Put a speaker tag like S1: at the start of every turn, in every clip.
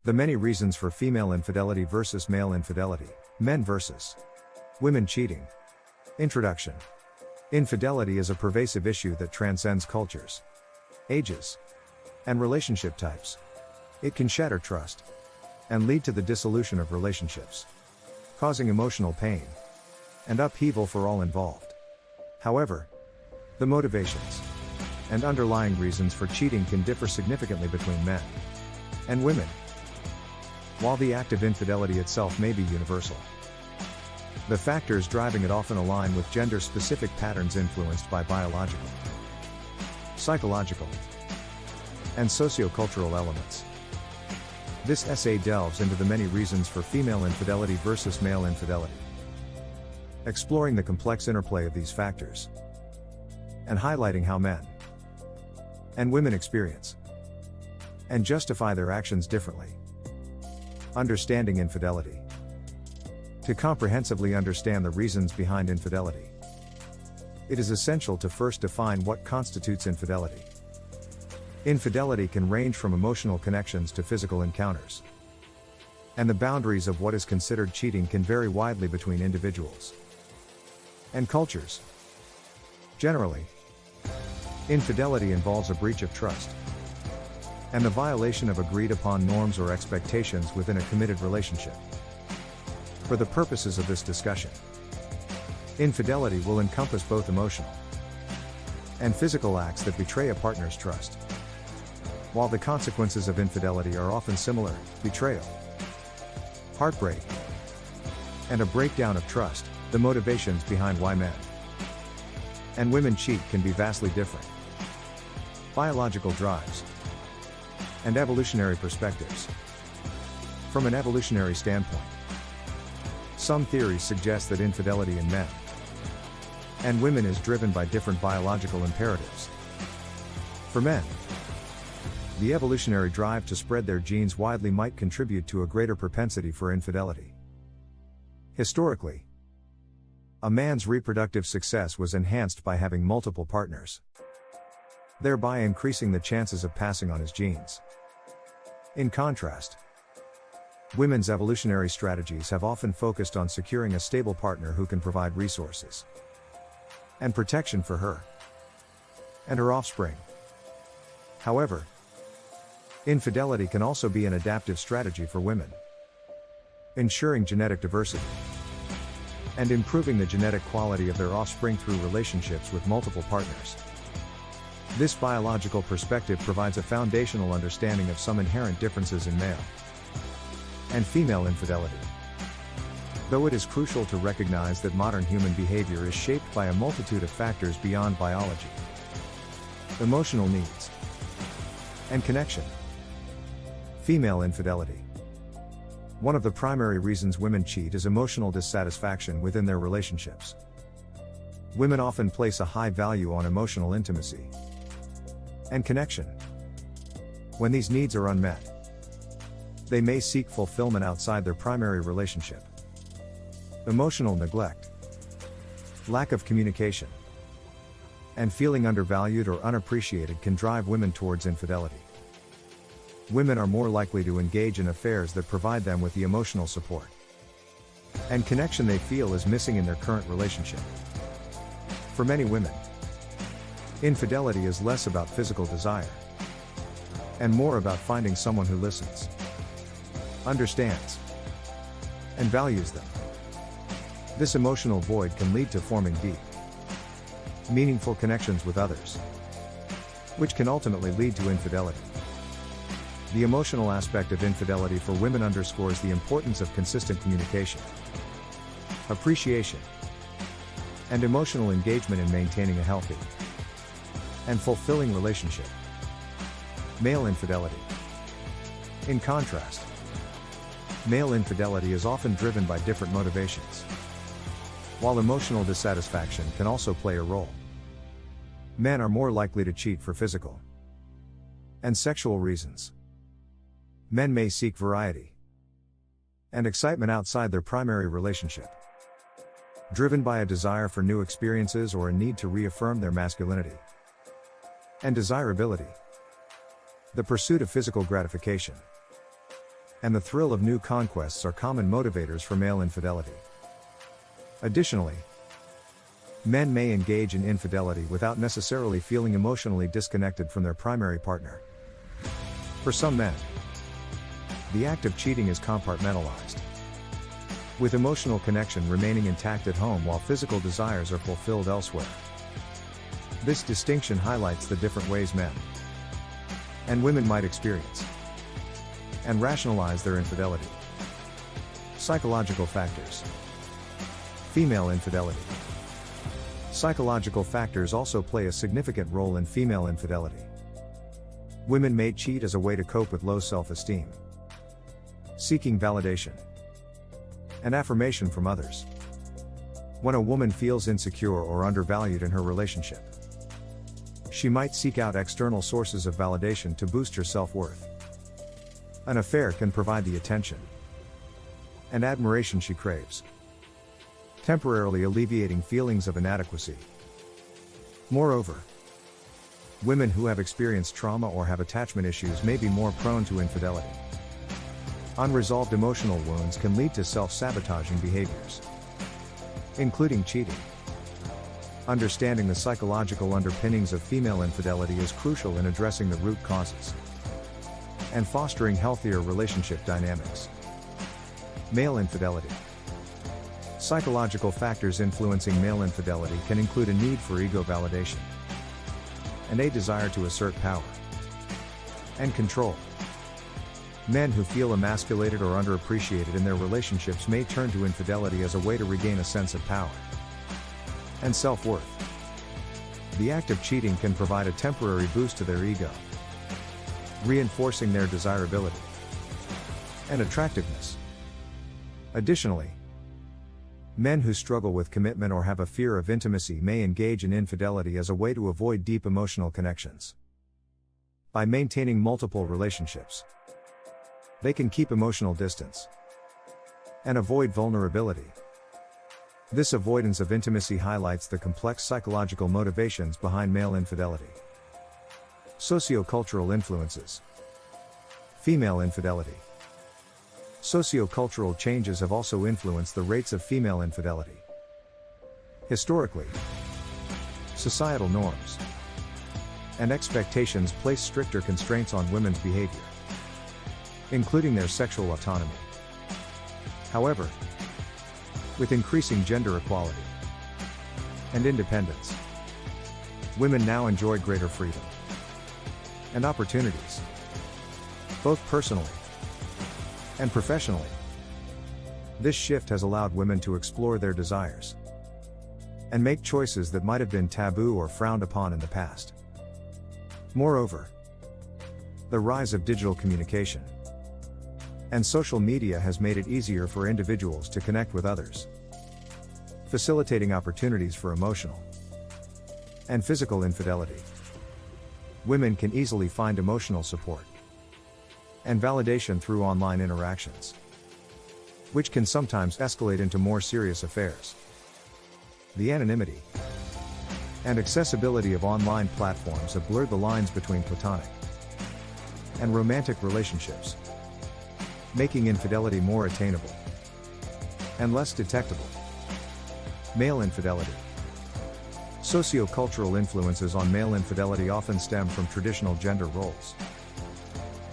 S1: The many reasons for female infidelity versus male infidelity, men versus women cheating. Introduction. Infidelity is a pervasive issue that transcends cultures, ages, and relationship types. It can shatter trust and lead to the dissolution of relationships, causing emotional pain and upheaval for all involved. However, the motivations and underlying reasons for cheating can differ significantly between men and women, while the act of infidelity itself may be universal. The factors driving it often align with gender-specific patterns influenced by biological, psychological, and sociocultural elements. This essay delves into the many reasons for female infidelity versus male infidelity, exploring the complex interplay of these factors, and highlighting how men and women experience and justify their actions differently. Understanding infidelity. To comprehensively understand the reasons behind infidelity, it is essential to first define what constitutes infidelity. Infidelity can range from emotional connections to physical encounters, and the boundaries of what is considered cheating can vary widely between individuals and cultures. Generally, infidelity involves a breach of trust and the violation of agreed-upon norms or expectations within a committed relationship. For the purposes of this discussion, infidelity will encompass both emotional and physical acts that betray a partner's trust. While the consequences of infidelity are often similar, betrayal, heartbreak, and a breakdown of trust, the motivations behind why men and women cheat can be vastly different. Biological drives and evolutionary perspectives. From an evolutionary standpoint, some theories suggest that infidelity in men and women is driven by different biological imperatives. For men, the evolutionary drive to spread their genes widely might contribute to a greater propensity for infidelity. Historically, a man's reproductive success was enhanced by having multiple partners, thereby increasing the chances of passing on his genes. In contrast, women's evolutionary strategies have often focused on securing a stable partner who can provide resources and protection for her and her offspring. However, infidelity can also be an adaptive strategy for women, ensuring genetic diversity and improving the genetic quality of their offspring through relationships with multiple partners. This biological perspective provides a foundational understanding of some inherent differences in male and female infidelity. Though it is crucial to recognize that modern human behavior is shaped by a multitude of factors beyond biology, emotional needs, and connection. Female infidelity. One of the primary reasons women cheat is emotional dissatisfaction within their relationships. Women often place a high value on emotional intimacy and connection. When these needs are unmet, they may seek fulfillment outside their primary relationship. Emotional neglect, lack of communication, and feeling undervalued or unappreciated can drive women towards infidelity. Women are more likely to engage in affairs that provide them with the emotional support and connection they feel is missing in their current relationship. For many women, infidelity is less about physical desire and more about finding someone who listens, understands, and values them. This emotional void can lead to forming deep, meaningful connections with others, which can ultimately lead to infidelity. The emotional aspect of infidelity for women underscores the importance of consistent communication, appreciation, and emotional engagement in maintaining a healthy and fulfilling relationship. Male infidelity. In contrast, male infidelity is often driven by different motivations, while emotional dissatisfaction can also play a role. Men are more likely to cheat for physical and sexual reasons. Men may seek variety and excitement outside their primary relationship, driven by a desire for new experiences or a need to reaffirm their masculinity and desirability. The pursuit of physical gratification. and the thrill of new conquests are common motivators for male infidelity. Additionally, men may engage in infidelity without necessarily feeling emotionally disconnected from their primary partner. For some men, the act of cheating is compartmentalized, with emotional connection remaining intact at home while physical desires are fulfilled elsewhere. This distinction highlights the different ways men and women might experience and rationalize their infidelity. Psychological factors. Female infidelity. Psychological factors also play a significant role in female infidelity. Women may cheat as a way to cope with low self-esteem, seeking validation and affirmation from others. When a woman feels insecure or undervalued in her relationship, she might seek out external sources of validation to boost her self-worth. An affair can provide the attention and admiration she craves, temporarily alleviating feelings of inadequacy. Moreover, women who have experienced trauma or have attachment issues may be more prone to infidelity. Unresolved emotional wounds can lead to self-sabotaging behaviors, including cheating. Understanding the psychological underpinnings of female infidelity is crucial in addressing the root causes and fostering healthier relationship dynamics. Male infidelity. Psychological factors influencing male infidelity can include a need for ego validation and a desire to assert power and control. Men who feel emasculated or underappreciated in their relationships may turn to infidelity as a way to regain a sense of power and self-worth. The act of cheating can provide a temporary boost to their ego, reinforcing their desirability and attractiveness. Additionally, men who struggle with commitment or have a fear of intimacy may engage in infidelity as a way to avoid deep emotional connections. By maintaining multiple relationships, they can keep emotional distance and avoid vulnerability. This avoidance of intimacy highlights the complex psychological motivations behind male infidelity. Sociocultural influences. Female infidelity. Sociocultural changes have also influenced the rates of female infidelity. Historically, societal norms and expectations place stricter constraints on women's behavior, including their sexual autonomy. However, with increasing gender equality and independence, women now enjoy greater freedom and opportunities, both personally and professionally. This shift has allowed women to explore their desires and make choices that might have been taboo or frowned upon in the past. Moreover, the rise of digital communication and social media has made it easier for individuals to connect with others, facilitating opportunities for emotional and physical infidelity. Women can easily find emotional support and validation through online interactions, which can sometimes escalate into more serious affairs. The anonymity and accessibility of online platforms have blurred the lines between platonic and romantic relationships, making infidelity more attainable and less detectable. Male infidelity. Sociocultural influences on male infidelity often stem from traditional gender roles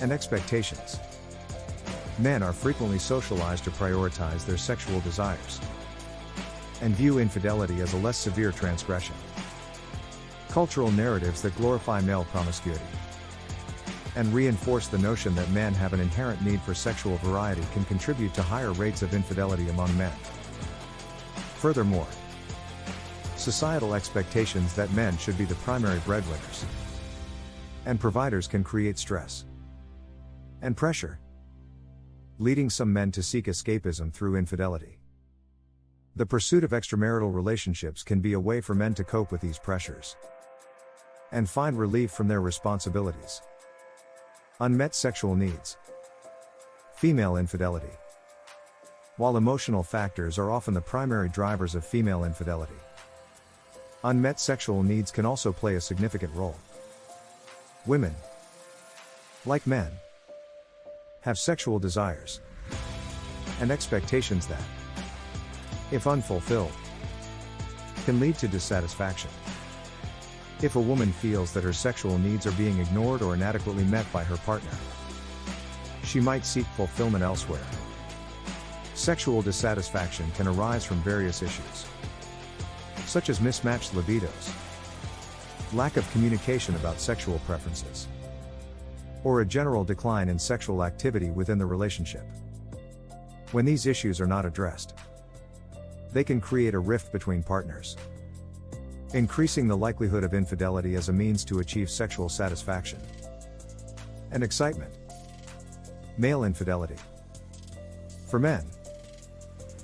S1: and expectations. Men are frequently socialized to prioritize their sexual desires and view infidelity as a less severe transgression. Cultural narratives that glorify male promiscuity and reinforce the notion that men have an inherent need for sexual variety can contribute to higher rates of infidelity among men. Furthermore, societal expectations that men should be the primary breadwinners and providers can create stress and pressure, leading some men to seek escapism through infidelity. The pursuit of extramarital relationships can be a way for men to cope with these pressures and find relief from their responsibilities. Unmet sexual needs. Female infidelity. While emotional factors are often the primary drivers of female infidelity, unmet sexual needs can also play a significant role. Women, like men, have sexual desires and expectations that, if unfulfilled, can lead to dissatisfaction. If a woman feels that her sexual needs are being ignored or inadequately met by her partner, she might seek fulfillment elsewhere. Sexual dissatisfaction can arise from various issues, such as mismatched libidos, lack of communication about sexual preferences, or a general decline in sexual activity within the relationship. When these issues are not addressed, they can create a rift between partners, increasing the likelihood of infidelity as a means to achieve sexual satisfaction and excitement. Male infidelity. For men,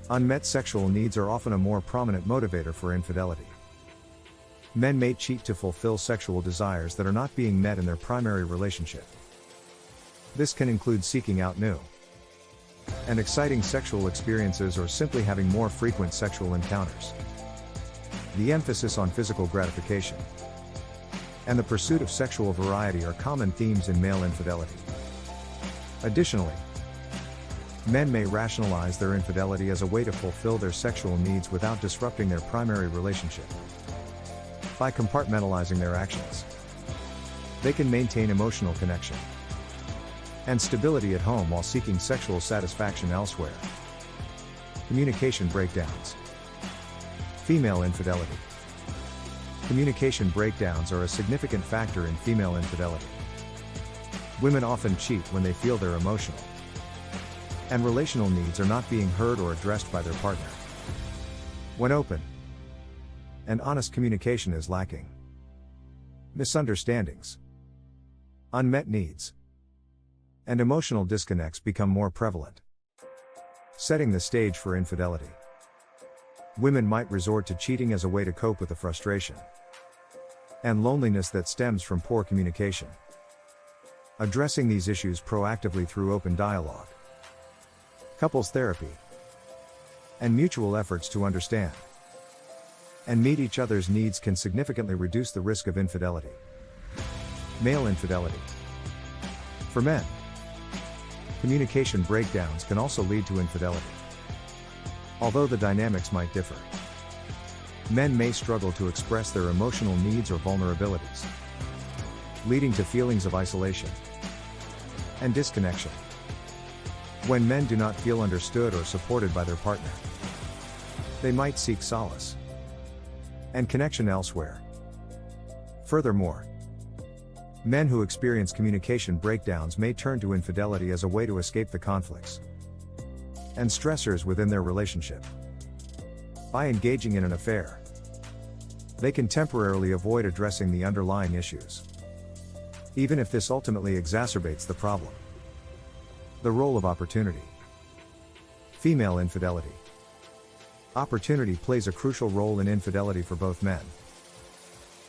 S1: unmet sexual needs are often a more prominent motivator for infidelity. Men may cheat to fulfill sexual desires that are not being met in their primary relationship. This can include seeking out new and exciting sexual experiences or simply having more frequent sexual encounters. The emphasis on physical gratification and the pursuit of sexual variety are common themes in male infidelity. Additionally, men may rationalize their infidelity as a way to fulfill their sexual needs without disrupting their primary relationship. By compartmentalizing their actions, they can maintain emotional connection and stability at home while seeking sexual satisfaction elsewhere. Communication breakdowns. Female infidelity. Communication breakdowns are a significant factor in female infidelity. Women often cheat when they feel their emotional and relational needs are not being heard or addressed by their partner. When open and honest communication is lacking, misunderstandings, unmet needs, and emotional disconnects become more prevalent, setting the stage for infidelity. Women might resort to cheating as a way to cope with the frustration and loneliness that stems from poor communication. Addressing these issues proactively through open dialogue, couples therapy, and mutual efforts to understand and meet each other's needs can significantly reduce the risk of infidelity. Male infidelity. For men, communication breakdowns can also lead to infidelity. Although the dynamics might differ, men may struggle to express their emotional needs or vulnerabilities, leading to feelings of isolation and disconnection. When men do not feel understood or supported by their partner, they might seek solace and connection elsewhere. Furthermore, men who experience communication breakdowns may turn to infidelity as a way to escape the conflicts and stressors within their relationship. By engaging in an affair, they can temporarily avoid addressing the underlying issues, even if this ultimately exacerbates the problem. The role of opportunity. Female infidelity. Opportunity plays a crucial role in infidelity for both men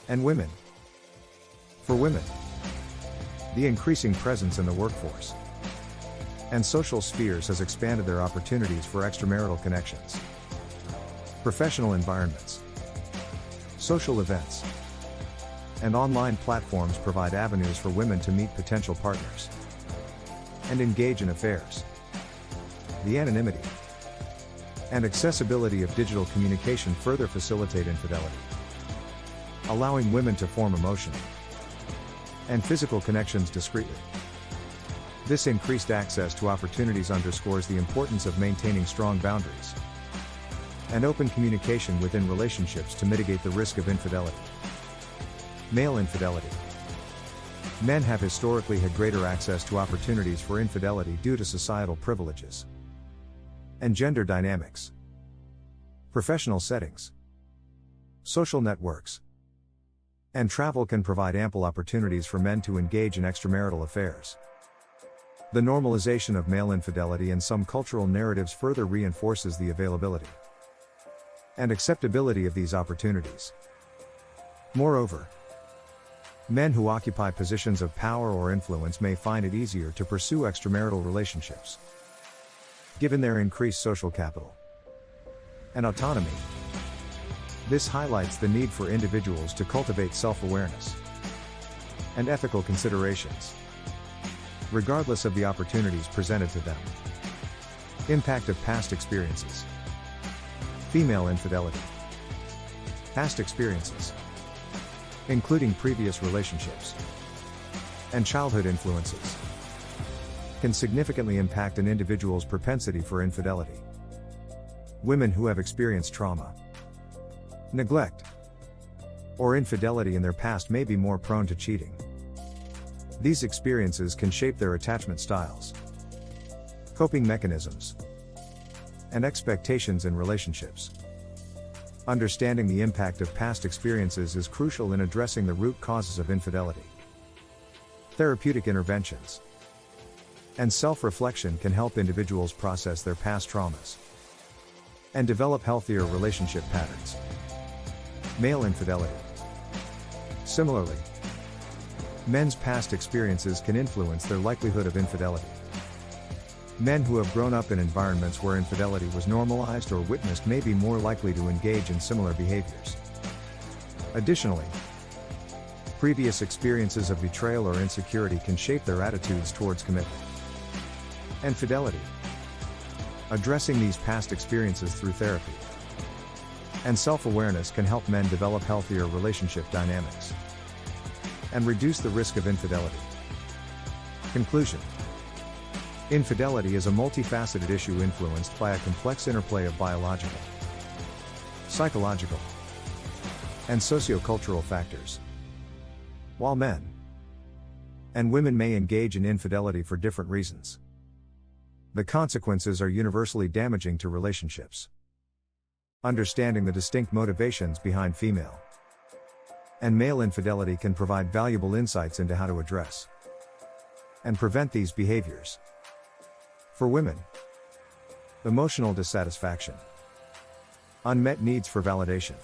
S1: and women. For women, the increasing presence in the workforce and social spheres has expanded their opportunities for extramarital connections. Professional environments, social events, and online platforms provide avenues for women to meet potential partners and engage in affairs. The anonymity and accessibility of digital communication further facilitate infidelity, allowing women to form emotional and physical connections discreetly. This increased access to opportunities underscores the importance of maintaining strong boundaries and open communication within relationships to mitigate the risk of infidelity. Male infidelity. Men have historically had greater access to opportunities for infidelity due to societal privileges and gender dynamics. Professional settings, social networks, and travel can provide ample opportunities for men to engage in extramarital affairs. The normalization of male infidelity in some cultural narratives further reinforces the availability and acceptability of these opportunities. Moreover, men who occupy positions of power or influence may find it easier to pursue extramarital relationships, given their increased social capital and autonomy. This highlights the need for individuals to cultivate self-awareness and ethical considerations regardless of the opportunities presented to them. Impact of past experiences. Female infidelity. Past experiences, including previous relationships and childhood influences, can significantly impact an individual's propensity for infidelity. Women who have experienced trauma, neglect, or infidelity in their past may be more prone to cheating. These experiences can shape their attachment styles, coping mechanisms, and expectations in relationships. Understanding the impact of past experiences is crucial in addressing the root causes of infidelity. Therapeutic interventions and self-reflection can help individuals process their past traumas and develop healthier relationship patterns. Male infidelity. Similarly, men's past experiences can influence their likelihood of infidelity. Men who have grown up in environments where infidelity was normalized or witnessed may be more likely to engage in similar behaviors. Additionally, previous experiences of betrayal or insecurity can shape their attitudes towards commitment and fidelity. Addressing these past experiences through therapy and self-awareness can help men develop healthier relationship dynamics and reduce the risk of infidelity. Conclusion. Infidelity is a multifaceted issue influenced by a complex interplay of biological, psychological, and sociocultural factors. While men and women may engage in infidelity for different reasons, the consequences are universally damaging to relationships. Understanding the distinct motivations behind female and male infidelity can provide valuable insights into how to address and prevent these behaviors. For women, emotional dissatisfaction, unmet needs for validation,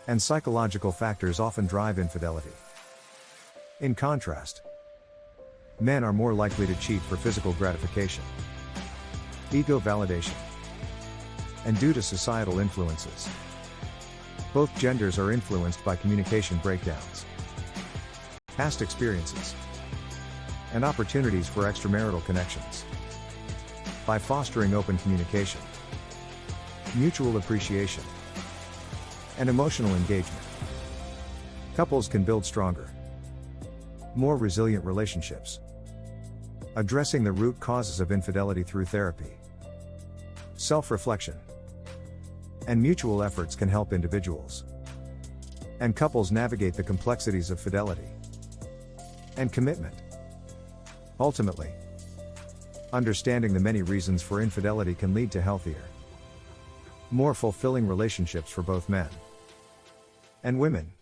S1: and psychological factors often drive infidelity. In contrast, men are more likely to cheat for physical gratification, ego validation, and due to societal influences. Both genders are influenced by communication breakdowns, past experiences, and opportunities for extramarital connections. By fostering open communication, mutual appreciation, and emotional engagement, couples can build stronger, more resilient relationships. Addressing the root causes of infidelity through therapy, self-reflection, and mutual efforts can help individuals and couples navigate the complexities of fidelity and commitment. Ultimately, understanding the many reasons for infidelity can lead to healthier, more fulfilling relationships for both men and women.